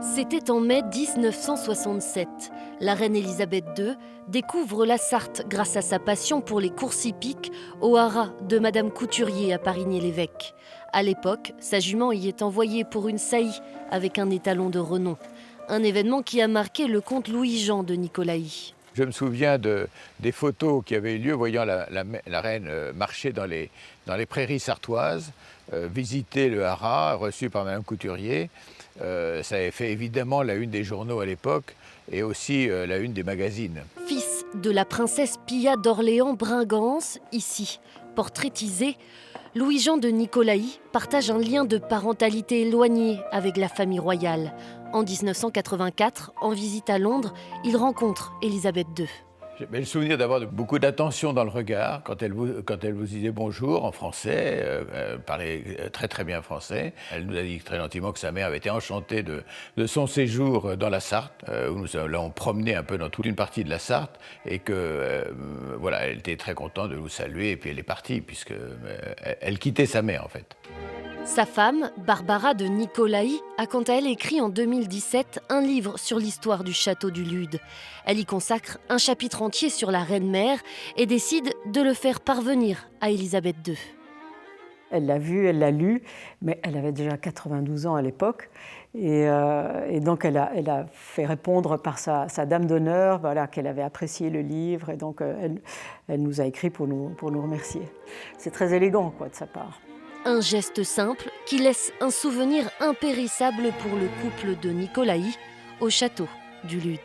C'était en mai 1967. La reine Élisabeth II découvre la Sarthe grâce à sa passion pour les courses hippiques au haras de Madame Couturier à Parigny-l'Évêque. À l'époque, sa jument y est envoyée pour une saillie avec un étalon de renom. Un événement qui a marqué le comte Louis-Jean de Nicolaï. Je me souviens des photos qui avaient eu lieu voyant la reine marcher dans les prairies sartoises, visiter le haras reçu par Madame Couturier. Ça avait fait évidemment la une des journaux à l'époque et aussi la une des magazines. Fils de la princesse Pia d'Orléans-Bringance, ici portrait-isé, Louis-Jean de Nicolaï partage un lien de parentalité éloigné avec la famille royale. En 1984, en visite à Londres, il rencontre Élisabeth II. J'ai le souvenir d'avoir beaucoup d'attention dans le regard quand elle vous disait bonjour en français, elle parlait très très bien français. Elle nous a dit très gentiment que sa mère avait été enchantée de son séjour dans la Sarthe, où nous l'avons promené un peu dans toute une partie de la Sarthe, et que voilà, elle était très contente de vous saluer, et puis elle est partie, puisque elle quittait sa mère en fait. Sa femme, Barbara de Nicolaï, a quant à elle écrit en 2017 un livre sur l'histoire du château du Lude. Elle y consacre un chapitre entier sur la reine-mère et décide de le faire parvenir à Élisabeth II. Elle l'a vu, elle l'a lu, mais elle avait déjà 92 ans à l'époque. Et donc elle a fait répondre par sa dame d'honneur, voilà, qu'elle avait apprécié le livre. Et donc elle nous a écrit pour nous remercier. C'est très élégant quoi, de sa part. Un geste simple qui laisse un souvenir impérissable pour le couple de Nicolaï au château du Lude.